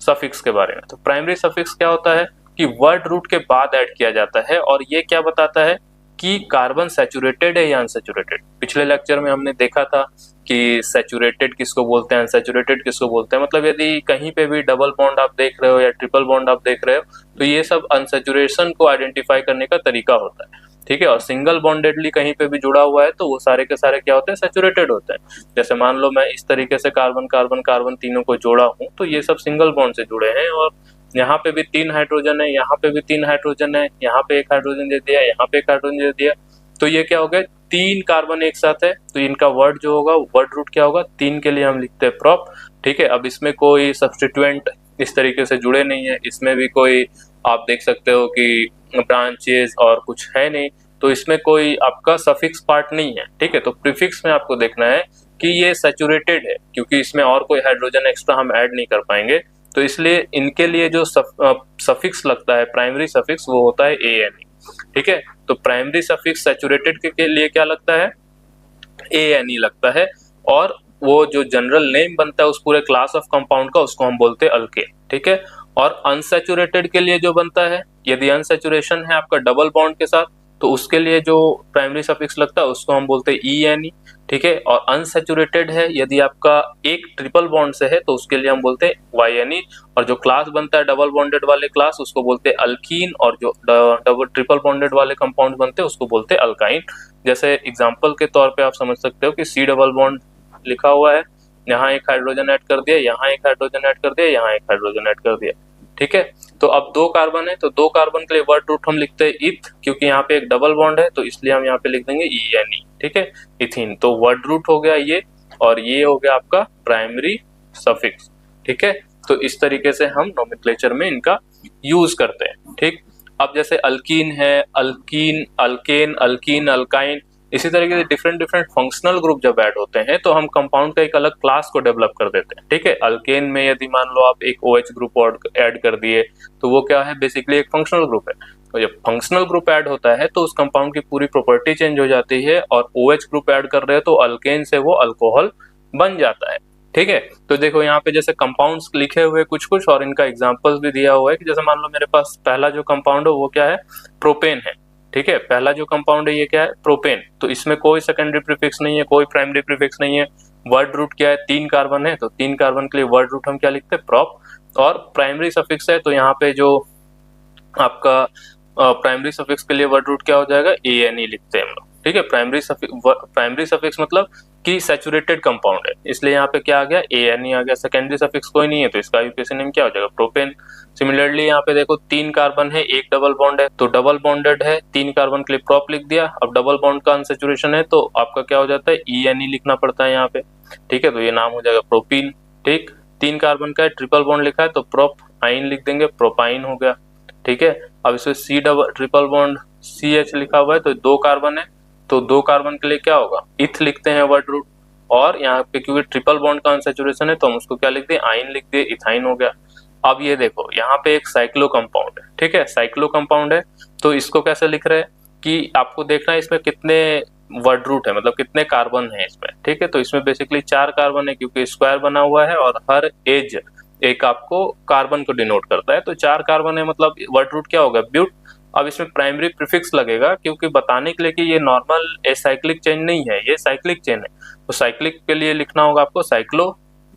सफिक्स के बारे में। तो प्राइमरी सफिक्स क्या होता है कि वर्ड रूट के बाद ऐड किया जाता है, और ये क्या बताता है कि कार्बन सैचुरेटेड है या अनसैचुरेटेड। पिछले लेक्चर में हमने देखा था कि सैचुरेटेड किसको बोलते हैं, अनसैचुरेटेड किसको बोलते हैं। मतलब यदि कहीं पे भी डबल बॉन्ड आप देख रहे हो या ट्रिपल बॉन्ड आप देख रहे हो, तो ये सब अनसैचुरेशन को आइडेंटिफाई करने का तरीका होता है। ठीक है, और सिंगल बॉन्डेडली कहीं पे भी जुड़ा हुआ है तो वो सारे के सारे क्या होते हैं, सैचुरेटेड होते हैं। जैसे मान लो मैं इस तरीके से कार्बन कार्बन कार्बन तीनों को जोड़ा हूं, तो ये सब सिंगल बॉन्ड से जुड़े हैं, और यहाँ पे भी 3 हाइड्रोजन है, यहाँ पे भी 3 हाइड्रोजन है, यहाँ पे 1 हाइड्रोजन दे दिया, यहाँ पे 1 हाइड्रोजन दे दिया, तो ये क्या हो गया, 3 कार्बन एक साथ है। तो इनका वर्ड जो होगा, वर्ड रूट क्या होगा, 3 के लिए हम लिखते हैं प्रॉप। ठीक है, अब इसमें कोई सब्स्टिट्यूएंट इस तरीके से जुड़े नहीं है, इसमें भी कोई आप देख सकते हो कि ब्रांचेस और कुछ है नहीं, तो इसमें कोई आपका सफिक्स पार्ट नहीं है। ठीक है, तो प्रीफिक्स में आपको देखना है कि ये सैचुरेटेड है, क्योंकि इसमें और कोई हाइड्रोजन एक्स्ट्रा हम ऐड नहीं कर पाएंगे, तो इसलिए इनके लिए जो सफिक्स लगता है, प्राइमरी सफिक्स, वो होता है ANE। ठीक है, तो प्राइमरी सफिक्स सैचुरेटेड के लिए क्या लगता है, ANE लगता है, और वो जो जनरल नेम बनता है उस पूरे क्लास ऑफ कंपाउंड का, उसको हम बोलते हैं अल्केन। ठीक है, और अनसैचुरेटेड के लिए जो बनता है, यदि अनसैचुरेशन है आपका डबल बॉन्ड के साथ, तो उसके लिए जो प्राइमरी सफिक्स लगता है उसको हम बोलते हैं ENE। ठीक है, और अनसैचुरेटेड है यदि आपका एक ट्रिपल बॉन्ड से है तो उसके लिए हम बोलते हैं YNE, और जो क्लास बनता है डबल बॉन्डेड वाले क्लास उसको बोलते हैं अल्कीन, और जो डबल ट्रिपल बॉन्डेड वाले कंपाउंड बनते हैं उसको बोलते हैं अल्काइन। जैसे एग्जांपल के तौर पे आप समझ सकते हो कि C डबल बॉन्ड लिखा हुआ है, यहाँ एक हाइड्रोजन ऐड कर दिया, यहाँ एक हाइड्रोजन ऐड कर दिया, यहाँ एक हाइड्रोजन ऐड कर दिया। ठीक है, तो अब 2 कार्बन है, तो 2 कार्बन के लिए वर्ड रूट हम लिखते हैं इथ, क्योंकि यहाँ पे एक डबल बॉन्ड है, तो इसलिए हम यहाँ पे लिख देंगे ENE। ठीक है, इथीन, तो वर्ड रूट हो गया ये, और ये हो गया आपका प्राइमरी सफिक्स। ठीक है, तो इस तरीके से हम नोमेनक्लेचर में इनका यूज करते हैं। ठीक, अब जैसे अल्कीन है, अल्कीन, अल्केन, अल्कीन, अल्काइन, इसी तरीके से डिफरेंट डिफरेंट फंक्शनल ग्रुप जब ऐड होते हैं तो हम कंपाउंड का एक अलग क्लास को डेवलप कर देते हैं। ठीक है, अल्केन में यदि मान लो आप एक OH ग्रुप ऐड कर दिए, तो वो क्या है, बेसिकली एक फंक्शनल ग्रुप है। तो जब फंक्शनल ग्रुप ऐड होता है तो उस कंपाउंड की पूरी प्रॉपर्टी चेंज हो जाती है, और OH ग्रुप ऐड कर रहे हैं तो अल्केन से वो अल्कोहल बन जाता है। ठीक है, तो देखो यहाँ पे जैसे कंपाउंड्स लिखे हुए कुछ कुछ, और इनका एग्जांपल्स भी दिया हुआ है कि जैसे मान लो मेरे पास पहला जो कंपाउंड है वो क्या है, प्रोपेन है। ठीक है, पहला जो कंपाउंड है ये क्या है, प्रोपेन। तो इसमें कोई सेकेंडरी प्रीफिक्स नहीं है, कोई प्राइमरी प्रीफिक्स नहीं है। वर्ड रूट क्या है, 3 कार्बन है, तो 3 कार्बन के लिए वर्ड रूट हम क्या लिखते हैं, प्रोप। और प्राइमरी सफिक्स है, तो यहाँ पे जो आपका प्राइमरी सफिक्स के लिए वर्ड रूट क्या हो जाएगा, ANE लिखते हैं हम लोग। ठीक है, प्राइमरी सफिक्स मतलब कि सैचुरेटेड कंपाउंड है, इसलिए यहाँ पे क्या आ गया, ANE आ गया। सेकेंडरी सफिक्स कोई नहीं है, तो इसका IUPAC नेम क्या हो जाएगा, प्रोपेन। सिमिलरली यहाँ पे देखो 3 कार्बन है, एक डबल बॉन्ड है, तो डबल बॉन्डेड है, 3 कार्बन के लिए प्रोप लिख दिया। अब डबल बॉन्ड का अनसैचुरेशन है, तो आपका क्या हो जाता है, ENE लिखना पड़ता है यहाँ पे। ठीक है, तो ये नाम हो जाएगा प्रोपीन। ठीक, 3 कार्बन का है, ट्रिपल बॉन्ड लिखा है, तो प्रोप आइन लिख देंगे, प्रोपाइन हो गया। ठीक है, अब इसमें C double triple bond CH लिखा हुआ है, तो 2 कार्बन है, तो 2 कार्बन के लिए क्या होगा, इथ लिखते हैं वर्ड रूट। और यहाँ पे क्योंकि ट्रिपल बॉन्ड का अनसैचुरेशन है, तो हम उसको क्या लिख दिए, आइन लिख दिए, इथाइन हो गया। अब ये देखो यहाँ पे एक साइक्लो कंपाउंड है। ठीक है, साइक्लो कंपाउंड है, तो इसको कैसे लिख रहे हैं कि आपको देखना है इसमें कितने वर्ड रूट है, मतलब कितने कार्बन है इसमें। ठीक है, तो इसमें बेसिकली 4 कार्बन है, क्योंकि स्क्वायर बना हुआ है और हर एज एक आपको कार्बन को डिनोट करता है, तो 4 कार्बन है, मतलब वर्ड रूट क्या होगा, ब्यूट। अब इसमें प्राइमरी प्रीफिक्स लगेगा, क्योंकि बताने के लिए कि ये नॉर्मल एसाइक्लिक चेन नहीं है, ये साइक्लिक चेन है, तो साइक्लिक के लिए लिखना होगा आपको साइक्लो,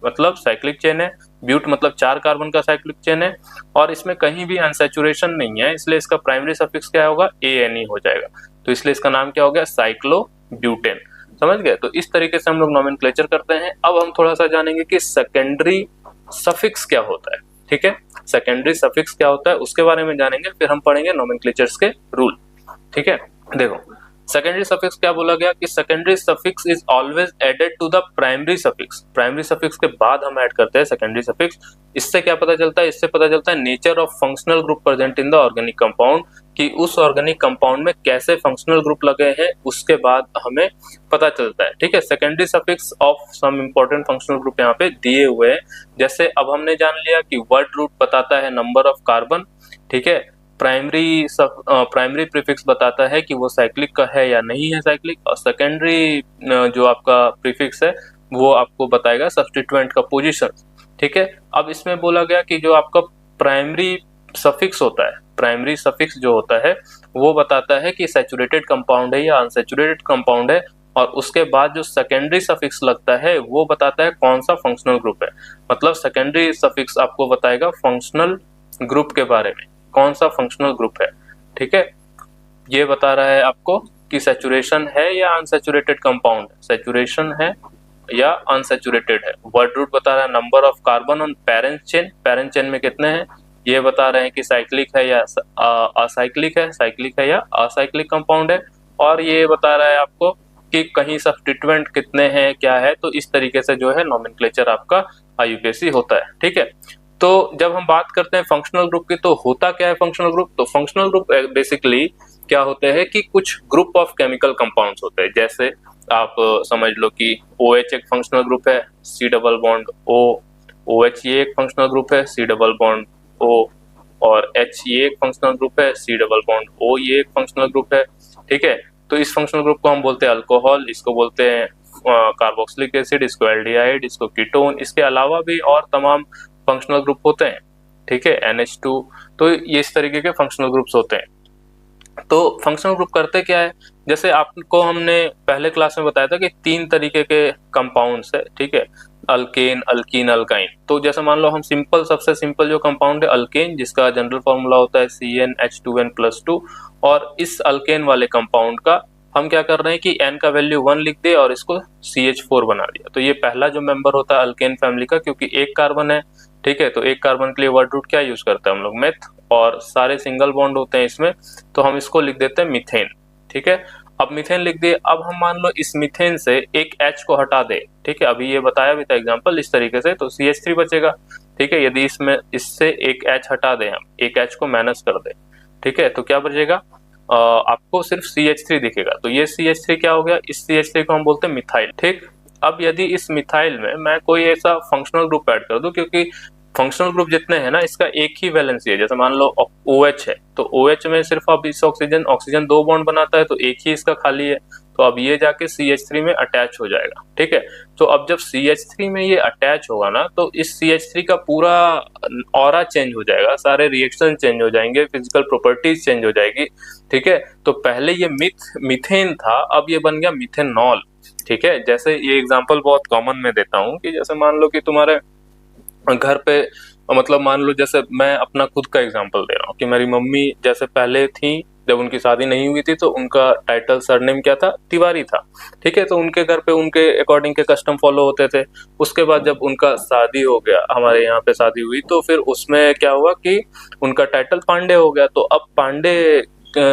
मतलब साइक्लिक चेन है, ब्यूट मतलब 4 कार्बन का साइक्लिक चेन है, और इसमें कहीं भी अनसैचुरेशन नहीं है, इसलिए इसका प्राइमरी सफिक्स क्या होगा, ANE हो जाएगा, तो इसलिए इसका नाम क्या हो गया, साइक्लो ब्यूटेन। समझ गए, तो इस तरीके से हम लोग नोमेनक्लेचर करते हैं। अब हम थोड़ा सा जानेंगे कि सेकेंडरी सफिक्स क्या होता है। ठीक है, सेकेंडरी सफिक्स क्या होता है उसके बारे में जानेंगे, फिर हम पढ़ेंगे नोमेनक्लेचर्स के रूल। ठीक है, देखो सेकेंडरी सफिक्स क्या बोला गया कि secondary suffix is always added to the primary suffix. Primary suffix के बाद हम ऐड करते हैं सेकेंडरी सफिक्स। इससे क्या पता चलता है, इससे पता चलता है nature of functional group present in the organic compound, कि उस ऑर्गेनिक कंपाउंड में कैसे फंक्शनल ग्रुप लगे हैं, उसके बाद हमें पता चलता है। ठीक है, secondary suffix of some important functional group यहाँ पे दिए हुए हैं। जैसे अब हमने जान लिया कि वर्ड रूट बताता है नंबर ऑफ कार्बन। ठीक है, प्राइमरी प्रीफिक्स बताता है कि वो साइक्लिक का है या नहीं है साइक्लिक, और सेकेंडरी जो आपका प्रीफिक्स है वो आपको बताएगा सब्स्टिट्यूएंट का पोजीशन। ठीक है, अब इसमें बोला गया कि जो आपका प्राइमरी सफिक्स होता है, प्राइमरी सफिक्स जो होता है वो बताता है कि सैचुरेटेड कंपाउंड है या अनसैचुरेटेड कंपाउंड है, और उसके बाद जो सेकेंडरी सफिक्स लगता है वो बताता है कौन सा फंक्शनल ग्रुप है। मतलब सेकेंडरी सफिक्स आपको बताएगा फंक्शनल ग्रुप के बारे में, कौन सा फंक्शनल ग्रुप है। ठीक है, ये बता रहा है आपको कि सैचुरेशन है या अनसैचुरेटेड कंपाउंड, सैचुरेशन है या अनसैचुरेटेड है। वर्ड रूट बता रहा है number of carbon on parent chain, parent chain में कितने हैं, ये बता रहे हैं कि साइक्लिक है या असाइक्लिक है, साइक्लिक है या असाइक्लिक कंपाउंड है, और ये बता रहा है आपको कि कहीं सब्स्टिट्यूएंट कितने हैं क्या है। तो इस तरीके से जो है नोमेनक्लेचर आपका IUPAC होता है। ठीक है, तो जब हम बात करते हैं फंक्शनल ग्रुप की, तो होता क्या है फंक्शनल ग्रुप, तो फंक्शनल ग्रुप बेसिकली क्या होते हैं कि कुछ ग्रुप ऑफ केमिकल कंपाउंड्स होते हैं। जैसे आप समझ लो कि OH एक फंक्शनल ग्रुप है, C double bond O, OH ये एक फंक्शनल ग्रुप है, C डबल बॉन्ड O, और H ये एक फंक्शनल ग्रुप है, C डबल बॉन्ड O ये एक फंक्शनल ग्रुप है। ठीक है, तो इस फंक्शनल ग्रुप को हम बोलते हैं अल्कोहल, इसको बोलते हैं कार्बोक्सिलिक एसिड, इसको एल्डिहाइड, इसको कीटोन। इसके अलावा भी और तमाम फंक्शनल ग्रुप होते हैं। ठीक है, NH2, तो ये इस तरीके के फंक्शनल ग्रुप्स होते हैं। तो फंक्शनल ग्रुप करते क्या है, जैसे आपको हमने पहले क्लास में बताया था कि 3 तरीके के कंपाउंड्स है। ठीक है, अल्केन, अल्कीन, अल्काइन। तो जैसे मान लो हम सिंपल, सबसे सिंपल जो कंपाउंड है अल्केन, जिसका जनरल फॉर्मूला होता है CnH2n+2, और इस अल्केन वाले कंपाउंड का हम क्या कर रहे हैं कि n का वैल्यू 1 लिख दे और इसको CH4 बना दिया। तो ये पहला जो मेंबर होता है अल्केन फैमिली का, क्योंकि एक कार्बन है। ठीक है, तो एक कार्बन के लिए वर्ड रूट क्या यूज करते हैं हम लोग, मेथ, और सारे सिंगल बॉन्ड होते हैं इसमें, तो हम इसको लिख देते हैं मीथेन। ठीक है, अब मीथेन लिख दिए। अब हम मान लो इस मीथेन से एक H को हटा दे। ठीक है, अभी ये बताया भी था एग्जांपल इस तरीके से, तो CH3 बचेगा। ठीक है, यदि इसमें इससे एक H हटा दे, हम एक H को माइनस कर दे, ठीक है, तो क्या बचेगा, आपको सिर्फ CH3 दिखेगा। तो ये CH3 क्या हो गया, इस CH3 को हम बोलते हैं मिथाइल। ठीक, अब यदि इस मिथाइल में मैं कोई ऐसा फंक्शनल ग्रुप ऐड कर दूं, क्योंकि फंक्शनल ग्रुप जितने हैं ना, इसका एक ही वैलेंसी है। जैसे मान लो OH है, तो OH में सिर्फ अब इस ऑक्सीजन 2 बॉन्ड बनाता है, तो एक ही इसका खाली है। तो अब ये जाके CH3 में अटैच हो जाएगा, ठीक है। तो अब जब CH3 में ये अटैच होगा ना, तो इस CH3 का पूरा ऑरा चेंज हो जाएगा, सारे रिएक्शन चेंज हो जाएंगे, फिजिकल प्रॉपर्टीज चेंज हो जाएगी, ठीक है। तो पहले ये मीथेन था, अब ये बन गया मिथेनॉल, ठीक है। जैसे ये एग्जांपल बहुत कॉमन में देता हूँ कि जैसे मान लो कि तुम्हारे घर पे, मतलब मान लो जैसे मैं अपना खुद का एग्जांपल दे रहा हूँ कि मेरी मम्मी जैसे पहले थी, जब उनकी शादी नहीं हुई थी तो उनका टाइटल सरनेम क्या था, तिवारी था, ठीक है। तो उनके घर पे उनके अकॉर्डिंग के कस्टम फॉलो होते थे। उसके बाद जब उनका शादी हो गया, हमारे यहाँ पे शादी हुई, तो फिर उसमें क्या हुआ कि उनका टाइटल पांडे हो गया। तो अब पांडे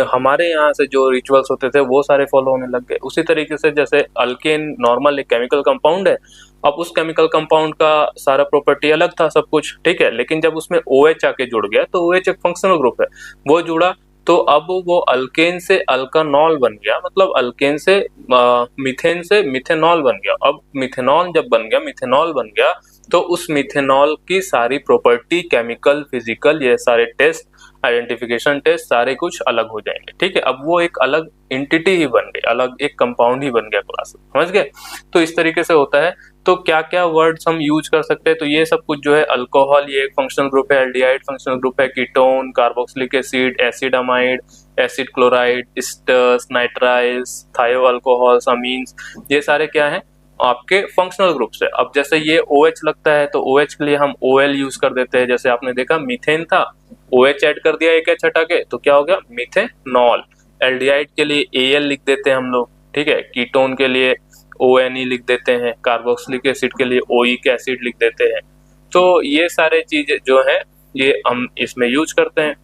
हमारे यहाँ से जो रिचुअल्स होते थे वो सारे फॉलो होने लग गए। उसी तरीके से जैसे अल्केन नॉर्मल एक केमिकल कंपाउंड है, अब उस केमिकल कंपाउंड का सारा प्रॉपर्टी अलग था सब कुछ, ठीक है। लेकिन जब उसमें OH आके जुड़ गया, तो OH एक फंक्शनल ग्रुप है, वो जुड़ा, तो अब वो अल्केन से अल्कानॉल बन गया, मतलब अल्केन से मीथेन से मिथेनॉल बन गया। अब मिथेनॉल जब बन गया, मिथेनॉल बन गया, तो उस मिथेनॉल की सारी प्रॉपर्टी, केमिकल, फिजिकल, ये सारे टेस्ट, आइडेंटिफिकेशन टेस्ट, सारे कुछ अलग हो जाएंगे, ठीक है। अब वो एक अलग एंटिटी ही बन गई, अलग एक कंपाउंड ही बन गया क्लास, समझ गए। तो इस तरीके से होता है। तो क्या क्या वर्ड्स हम यूज कर सकते हैं, तो ये सब कुछ जो है, अल्कोहल ये एक फंक्शनल ग्रुप है, एल्डिहाइड फंक्शनल ग्रुप है, ketone, carboxylic acid, acid amide, acid chloride, asters, nitriles, थायो अल्कोहल्स, अमीन्स, ये सारे क्या हैं, आपके फंक्शनल ग्रुप्स है। अब जैसे ये OH लगता है, तो OH के लिए हम OL यूज कर देते हैं। जैसे आपने देखा मीथेन था, OH ऐड कर दिया एक H हटा के, तो क्या हो गया, मिथेनॉल। एल्डिहाइड के लिए AL लिख देते हैं हम लोग, ठीक है। कीटोन के लिए ONE लिख देते हैं, कार्बोक्सिलिक एसिड के लिए OIC एसिड लिख देते हैं। तो ये सारे चीजें जो है, ये हम इसमें यूज करते हैं,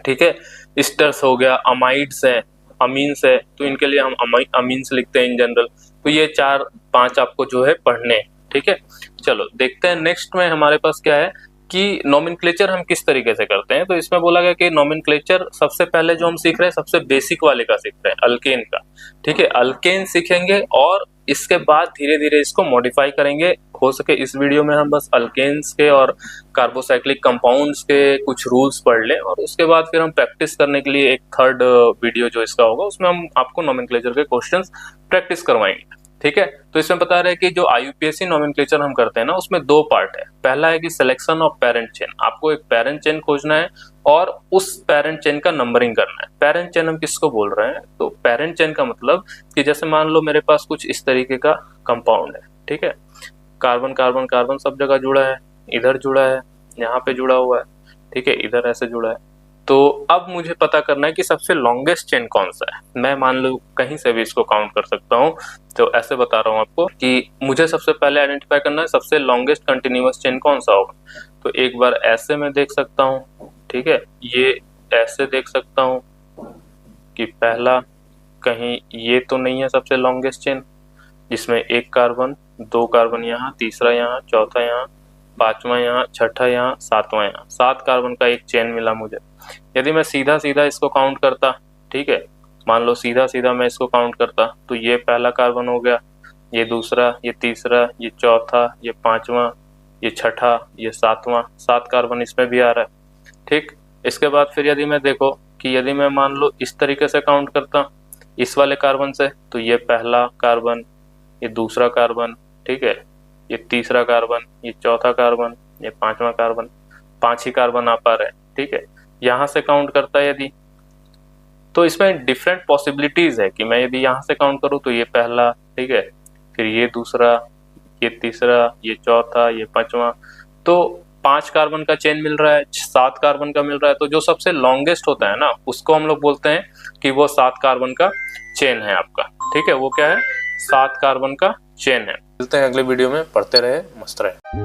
ठीक है। स्टर्स हो गया, अमाइड्स है, अमीन्स है, तो इनके लिए हम अमीन्स लिखते हैं इन जनरल। तो ये 4-5 आपको जो है पढ़ने, ठीक है। चलो देखते हैं नेक्स्ट में हमारे पास क्या है कि नोमेनक्लेचर हम किस तरीके से करते हैं। तो इसमें बोला गया कि नोमेनक्लेचर सबसे पहले जो हम सीख रहे हैं, सबसे बेसिक वाले का सीख रहे हैं, अल्केन का, ठीक है। अल्केन सीखेंगे और इसके बाद धीरे धीरे इसको मॉडिफाई करेंगे। हो सके इस वीडियो में हम बस अल्केन्स के और कार्बोसाइक्लिक कंपाउंड्स के कुछ रूल्स पढ़ लें, और उसके बाद फिर हम प्रैक्टिस करने के लिए एक थर्ड वीडियो जो इसका होगा, उसमें हम आपको नोमेनक्लेचर के क्वेश्चंस प्रैक्टिस करवाएंगे, ठीक है। तो इसमें बता रहे हैं कि जो IUPAC नोमेनक्लेचर हम करते हैं ना, उसमें 2 पार्ट है। पहला है कि सिलेक्शन ऑफ पेरेंट चेन, आपको एक पेरेंट चेन खोजना है और उस पेरेंट चेन का नंबरिंग करना है। पेरेंट चेन हम किसको बोल रहे हैं, तो पेरेंट चेन का मतलब कि जैसे मान लो मेरे पास कुछ इस तरीके का कंपाउंड है, ठीक है। कार्बन कार्बन कार्बन सब जगह जुड़ा है, इधर जुड़ा है, यहाँ पे जुड़ा हुआ है, ठीक है, इधर ऐसे जुड़ा है। तो अब मुझे पता करना है कि सबसे लॉन्गेस्ट चेन कौन सा है। मैं मान लो कहीं से भी इसको काउंट कर सकता हूँ, तो ऐसे बता रहा हूँ आपको कि मुझे सबसे पहले आइडेंटिफाई करना है सबसे लॉन्गेस्ट कंटिन्यूअस चेन कौन सा होगा। तो एक बार ऐसे में देख सकता हूँ, ठीक है, ये ऐसे देख सकता हूँ कि पहला कहीं ये तो नहीं है सबसे लॉन्गेस्ट चेन, जिसमें 1 कार्बन 2 कार्बन यहाँ, तीसरा यहाँ, चौथा यहाँ, 5वां यहाँ, छठा यहाँ, 7वां यहाँ, 7 कार्बन का एक चेन मिला मुझे। यदि मैं सीधा सीधा इसको काउंट करता, ठीक है, मान लो सीधा सीधा मैं इसको काउंट करता, तो ये पहला कार्बन हो गया, ये दूसरा, ये तीसरा, ये चौथा, ये 5वां, ये छठा, ये 7वां, 7 कार्बन इसमें भी आ रहा है, ठीक। इसके बाद फिर यदि मैं देखो कि यदि मैं मान लो इस तरीके से काउंट करता इस वाले कार्बन से, तो ये पहला कार्बन, ये दूसरा कार्बन, ठीक है, ये तीसरा कार्बन, ये चौथा कार्बन, ये 5वां कार्बन, 5 ही कार्बन आ पा रहे हैं, ठीक है। यहाँ से काउंट करता है यदि, तो इसमें डिफरेंट पॉसिबिलिटीज है कि मैं यदि यहाँ से काउंट करूँ तो ये पहला, ठीक है, फिर ये दूसरा, ये तीसरा, ये चौथा, ये 5वां, तो 5 कार्बन का चेन मिल रहा है, 7 कार्बन का मिल रहा है। तो जो सबसे लॉन्गेस्ट होता है ना, उसको हम लोग बोलते हैं कि वो 7 कार्बन का चेन है आपका, ठीक है। वो क्या है, 7 कार्बन का चेन है। मिलते हैं अगले वीडियो में, पढ़ते रहे, मस्त रहे।